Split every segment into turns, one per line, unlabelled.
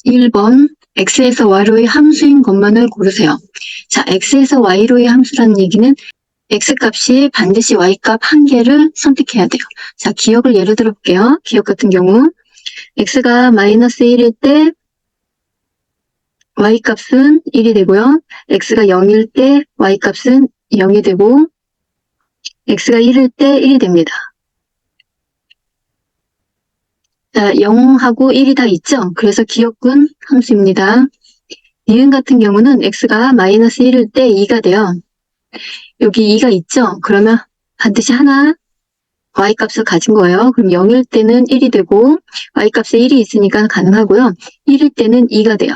1번 x에서 y로의 함수인 것만을 고르세요. 자, x에서 y로의 함수라는 얘기는 x값이 반드시 y값 한 개를 선택해야 돼요. 자, 기억을 예로 들어볼게요. 기억 같은 경우 x가 마이너스 1일 때 y값은 1이 되고요. x가 0일 때 y값은 0이 되고 x가 1일 때 1이 됩니다. 자, 0하고 1이 다 있죠? 그래서 기억은 함수입니다. 니은 같은 경우는 x가 마이너스 1일 때 2가 돼요. 여기 2가 있죠? 그러면 반드시 하나 y값을 가진 거예요. 그럼 0일 때는 1이 되고 y값에 1이 있으니까 가능하고요. 1일 때는 2가 돼요.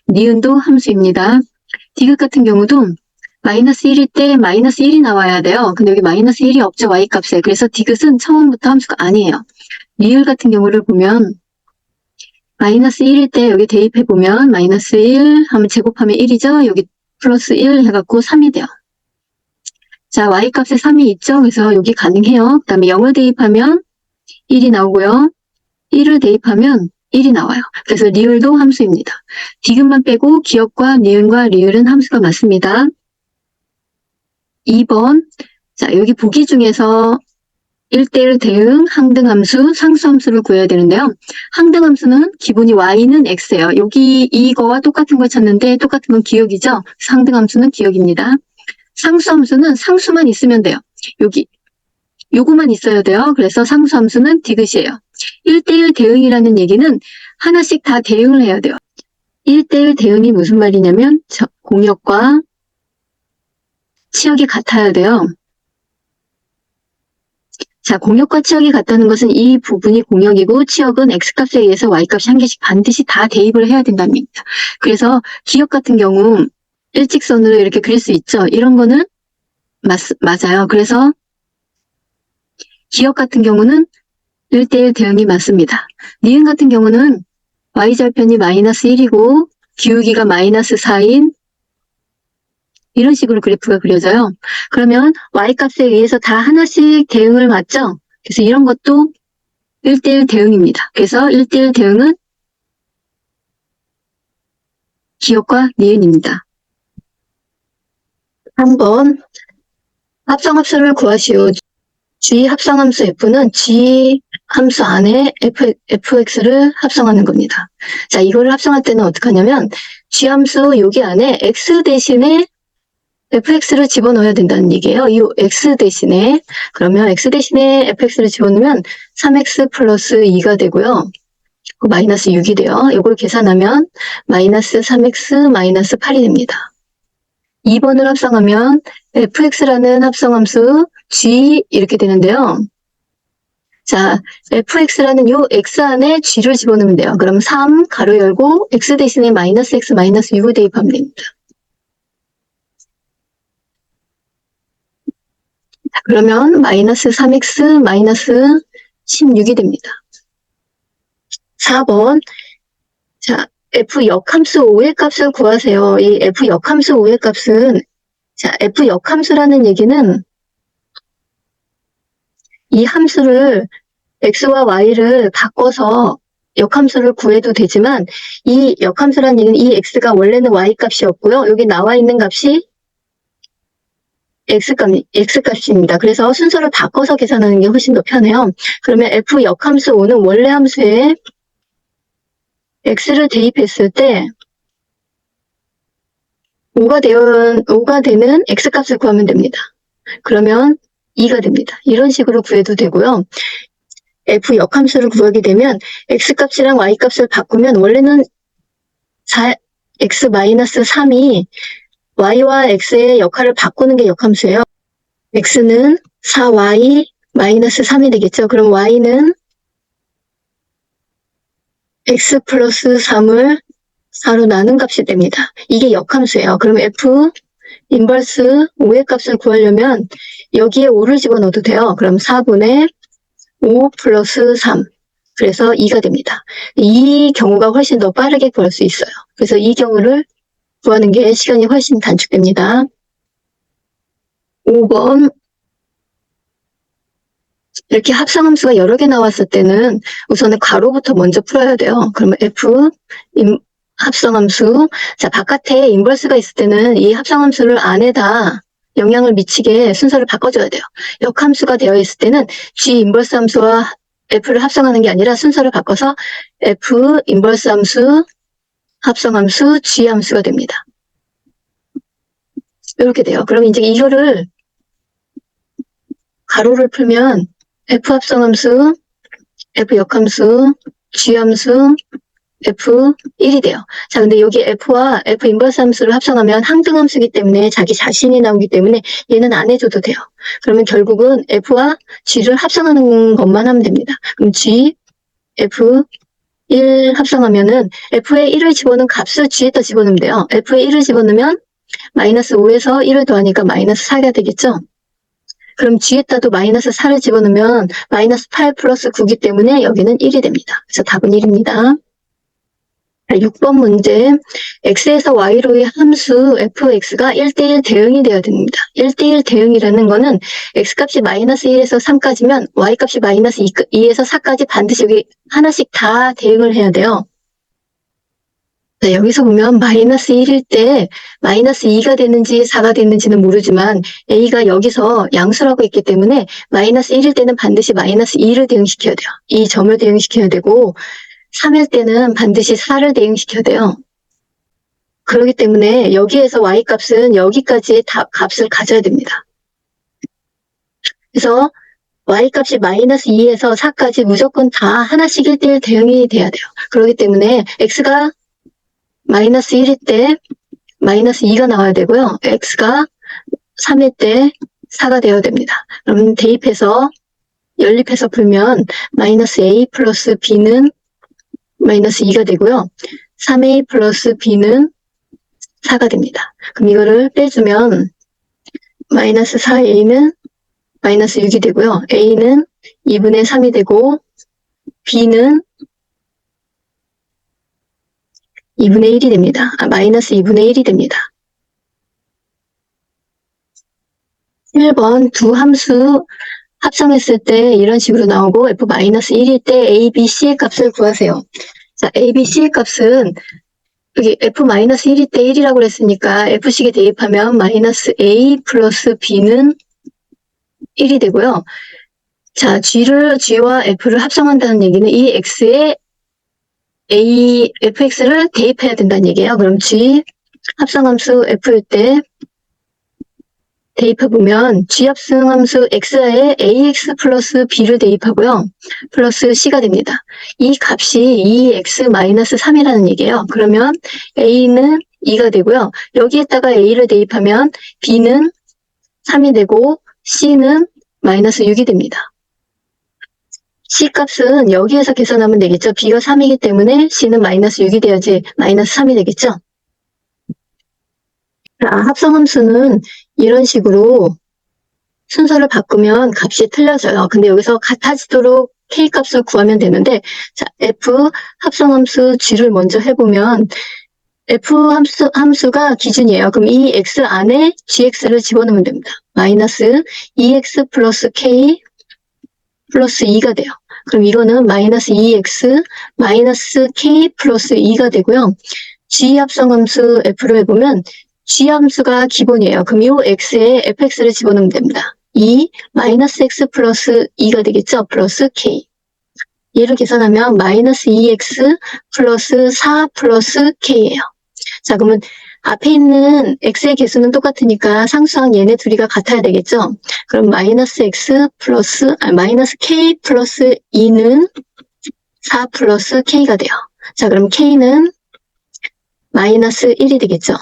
니은도 함수입니다. 디귿 같은 경우도 마이너스 1일 때 마이너스 1이 나와야 돼요. 근데 여기 마이너스 1이 없죠, y값에. 그래서 디귿은 처음부터 함수가 아니에요. 리을 같은 경우를 보면 마이너스 1일 때 여기 대입해보면 마이너스 1 하면 제곱하면 1이죠. 여기 플러스 1 해갖고 3이 돼요. 자, y값에 3이 있죠. 그래서 여기 가능해요. 그 다음에 0을 대입하면 1이 나오고요. 1을 대입하면 1이 나와요. 그래서 리을도 함수입니다. 디귿만 빼고 기억과 니은과 리을은 함수가 맞습니다. 2번. 자, 여기 보기 중에서 1대1 대응, 항등함수, 상수함수를 구해야 되는데요. 항등함수는 기본이 y는 x예요. 여기 이거와 똑같은 걸 찾는데 똑같은 건 기억이죠. 항등함수는 기억입니다. 상수함수는 상수만 있으면 돼요. 여기 요거만 있어야 돼요. 그래서 상수함수는 디귿이에요. 1대1 대응이라는 얘기는 하나씩 다 대응을 해야 돼요. 1대1 대응이 무슨 말이냐면 공역과 치역이 같아야 돼요. 자, 공역과 치역이 같다는 것은 이 부분이 공역이고 치역은 x값에 의해서 y값이 한 개씩 반드시 다 대입을 해야 된다는 얘기입니다. 그래서 기역 같은 경우 일직선으로 이렇게 그릴 수 있죠. 이런 거는 맞아요. 그래서 기역 같은 경우는 1대1 대응이 맞습니다. 니은 같은 경우는 y절편이 마이너스 1이고 기울기가 마이너스 4인 이런 식으로 그래프가 그려져요. 그러면 y값에 의해서 다 하나씩 대응을 맞죠? 그래서 이런 것도 1대1 대응입니다. 그래서 1대1 대응은 기역과 니은입니다. 3번 합성함수를 구하시오. G 합성함수 F는 G 함수 안에 fx를 합성하는 겁니다. 자, 이거를 합성할 때는 어떻게 하냐면 G 함수 여기 안에 x 대신에 fx를 집어넣어야 된다는 얘기예요. 이 x 대신에 그러면 x 대신에 fx를 집어넣으면 3x 플러스 2가 되고요. 마이너스 6이 돼요. 이걸 계산하면 마이너스 3x 마이너스 8이 됩니다. 2번을 합성하면 fx라는 합성함수 g 이렇게 되는데요. 자, fx라는 요 x 안에 g를 집어넣으면 돼요. 그럼 3 가로 열고 x 대신에 마이너스 x 마이너스 6을 대입하면 됩니다. 자, 그러면 마이너스 3x 마이너스 16이 됩니다. 4번. 자, f 역함수 5의 값을 구하세요. 이 f 역함수 5의 값은 자, f 역함수라는 얘기는 이 함수를 x와 y를 바꿔서 역함수를 구해도 되지만 이 역함수라는 얘기는 이 x가 원래는 y값이었고요. 여기 나와 있는 값이 x값입니다. 그래서 순서를 바꿔서 계산하는 게 훨씬 더 편해요. 그러면 f 역함수 5는 원래 함수에 x를 대입했을 때 5가 되는 x값을 구하면 됩니다. 그러면 2가 됩니다. 이런 식으로 구해도 되고요. f 역함수를 구하게 되면 x값이랑 y값을 바꾸면 원래는 x-3이 y와 x의 역할을 바꾸는 게 역함수예요. x는 4y-3이 되겠죠. 그럼 y는 x 플러스 3을 4로 나눈 값이 됩니다. 이게 역함수예요. 그럼 f 인버스 5의 값을 구하려면 여기에 5를 집어넣어도 돼요. 그럼 4분의 5 플러스 3. 그래서 2가 됩니다. 이 경우가 훨씬 더 빠르게 구할 수 있어요. 그래서 이 경우를 구하는 게 시간이 훨씬 단축됩니다. 5번. 이렇게 합성함수가 여러 개 나왔을 때는 우선은 괄호부터 먼저 풀어야 돼요. 그러면 f 합성함수. 자, 바깥에 인버스가 있을 때는 이 합성함수를 안에다 영향을 미치게 순서를 바꿔줘야 돼요. 역함수가 되어 있을 때는 G 인버스 함수와 F를 합성하는 게 아니라 순서를 바꿔서 F 인버스 함수, 합성함수, G 함수가 됩니다. 이렇게 돼요. 그럼 이제 이거를 가로를 풀면 F 합성함수, F 역함수, G 함수, F1이 돼요. 자, 근데 여기 F와 F 인버스 함수를 합성하면 항등함수이기 때문에 자기 자신이 나오기 때문에 얘는 안 해줘도 돼요. 그러면 결국은 F와 G를 합성하는 것만 하면 됩니다. 그럼 G, F1 합성하면은 F에 1을 집어넣은 값을 G에다 집어넣으면 돼요. F에 1을 집어넣으면 마이너스 5에서 1을 더하니까 마이너스 4가 되겠죠? 그럼 G에다도 마이너스 4를 집어넣으면 마이너스 8 플러스 9이기 때문에 여기는 1이 됩니다. 그래서 답은 1입니다. 6번 문제, x에서 y로의 함수 fx가 1대1 대응이 되어야 됩니다. 1대1 대응이라는 거는 x값이 마이너스 1에서 3까지면 y값이 마이너스 2에서 4까지 반드시 여기 하나씩 다 대응을 해야 돼요. 자, 여기서 보면 마이너스 1일 때 마이너스 2가 됐는지 4가 됐는지는 모르지만 a가 여기서 양수라고 했기 때문에 마이너스 1일 때는 반드시 마이너스 2를 대응시켜야 돼요. 이 점을 대응시켜야 되고 3일 때는 반드시 4를 대응시켜야 돼요. 그렇기 때문에 여기에서 y값은 여기까지의 값을 가져야 됩니다. 그래서 y값이 마이너스 2에서 4까지 무조건 다 하나씩 1대1 대응이 돼야 돼요. 그렇기 때문에 x가 마이너스 1일 때 마이너스 2가 나와야 되고요. x가 3일 때 4가 되어야 됩니다. 그럼 대입해서 연립해서 풀면 마이너스 a 플러스 b는 마이너스 2가 되고요. 3a 플러스 b는 4가 됩니다. 그럼 이거를 빼주면 마이너스 4a는 마이너스 6이 되고요. a는 2분의 3이 되고 b는 2분의 1이 됩니다. 마이너스 2분의 1이 됩니다. 1번 두 함수 합성했을 때 이런 식으로 나오고 f-1일 때 a, b, c의 값을 구하세요. 자, a, b, c의 값은 여기 f-1일 때 1이라고 그랬으니까 f식에 대입하면 마이너스 a 플러스 b는 1이 되고요. 자, g와 f를 합성한다는 얘기는 이 x에 fx를 대입해야 된다는 얘기예요. 그럼 g 합성함수 f일 때 대입해보면 g 합성함수 x에 ax 플러스 b를 대입하고요. 플러스 c가 됩니다. 이 값이 2x-3이라는 얘기예요. 그러면 a는 2가 되고요. 여기에다가 a를 대입하면 b는 3이 되고 c는 마이너스 6이 됩니다. c 값은 여기에서 계산하면 되겠죠. b가 3이기 때문에 c는 마이너스 6이 돼야지 마이너스 3이 되겠죠. 합성함수는 이런 식으로 순서를 바꾸면 값이 틀려져요. 근데 여기서 같아지도록 k 값을 구하면 되는데, 자, f 합성함수 g를 먼저 해보면 f 함수가 기준이에요. 그럼 이 x 안에 gx를 집어넣으면 됩니다. 마이너스 2x 플러스 k 플러스 2가 돼요. 그럼 이거는 마이너스 2x 마이너스 k 플러스 2가 되고요. g 합성함수 f를 해보면 g 함수가 기본이에요. 그럼 이 x에 fx를 집어넣으면 됩니다. 2 마이너스 x 플러스 2가 되겠죠. 플러스 k. 얘를 계산하면 마이너스 2x 플러스 4 플러스 k예요. 자, 그러면 앞에 있는 x의 개수는 똑같으니까 상수항 얘네 둘이가 같아야 되겠죠. 그럼 마이너스 x 플러스 마이너스 k 플러스 2는 4 플러스 k가 돼요. 자, 그럼 k는 마이너스 1이 되겠죠.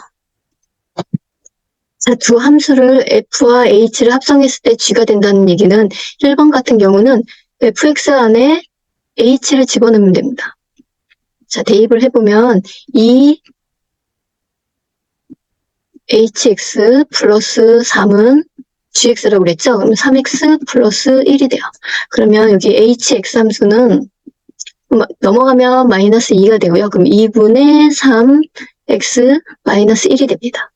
자, 두 함수를 f와 h를 합성했을 때 g가 된다는 얘기는 1번 같은 경우는 fx 안에 h를 집어넣으면 됩니다. 자, 대입을 해보면 2hx 플러스 3은 gx라고 그랬죠? 그럼 3x 플러스 1이 돼요. 그러면 여기 hx 함수는 넘어가면 마이너스 2가 되고요. 그럼 2분의 3x 마이너스 1이 됩니다.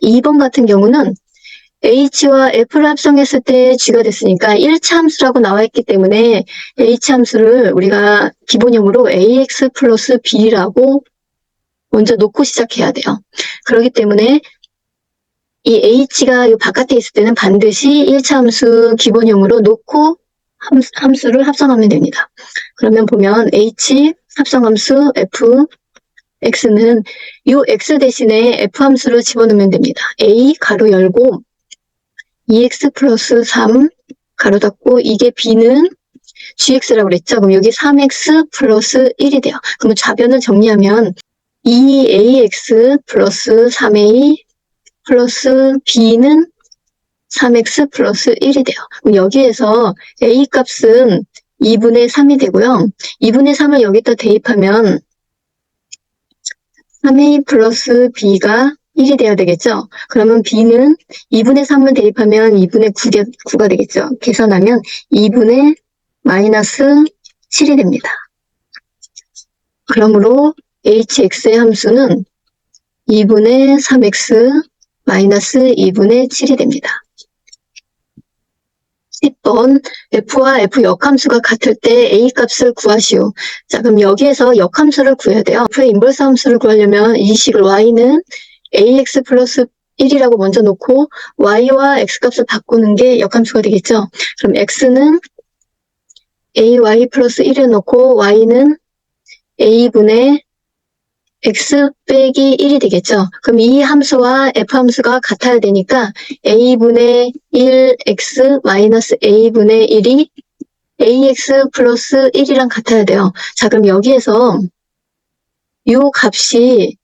2번 같은 경우는 h와 f를 합성했을 때 g가 됐으니까 1차 함수라고 나와 있기 때문에 h 함수를 우리가 기본형으로 ax 플러스 b라고 먼저 놓고 시작해야 돼요. 그렇기 때문에 이 h가 이 바깥에 있을 때는 반드시 1차 함수 기본형으로 놓고 함수를 합성하면 됩니다. 그러면 보면 h 합성함수 f x는 이 x 대신에 f 함수를 집어넣으면 됩니다. a 가로 열고 2x 플러스 3 가로 닫고 이게 b는 gx라고 그랬죠. 그럼 여기 3x 플러스 1이 돼요. 그러면 좌변을 정리하면 2ax 플러스 3a 플러스 b는 3x 플러스 1이 돼요. 그럼 여기에서 a 값은 2분의 3이 되고요. 2분의 3을 여기다 대입하면 3a 플러스 b가 1이 돼야 되겠죠. 그러면 b는 2분의 3을 대입하면 2분의 9가 되겠죠. 계산하면 2분의 마이너스 7이 됩니다. 그러므로 hx의 함수는 2분의 3x 마이너스 2분의 7이 됩니다. 10번 f와 f 역함수가 같을 때 a 값을 구하시오. 자, 그럼 여기에서 역함수를 구해야 돼요. f의 인버스 함수를 구하려면 이 식을 y는 ax 플러스 1이라고 먼저 놓고 y와 x 값을 바꾸는 게 역함수가 되겠죠. 그럼 x는 ay 플러스 1을 놓고 y는 a분의 x 빼기 1이 되겠죠. 그럼 이 함수와 f 함수가 같아야 되니까 a분의 1x 마이너스 a분의 1이 ax 플러스 1이랑 같아야 돼요. 자, 그럼 여기에서 이 값이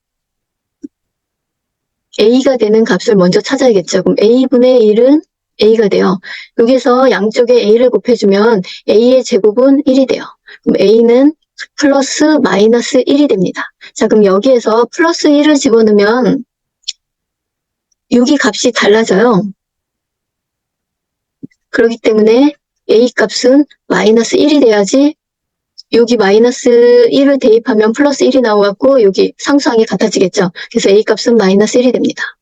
a가 되는 값을 먼저 찾아야겠죠. 그럼 a분의 1은 a가 돼요. 여기서 양쪽에 a를 곱해주면 a의 제곱은 1이 돼요. 그럼 a는 플러스 마이너스 1이 됩니다. 자, 그럼 여기에서 플러스 1을 집어넣으면 여기 값이 달라져요. 그렇기 때문에 a 값은 마이너스 1이 돼야지 여기 마이너스 1을 대입하면 플러스 1이 나와갖고 여기 상수항이 같아지겠죠. 그래서 a 값은 마이너스 1이 됩니다.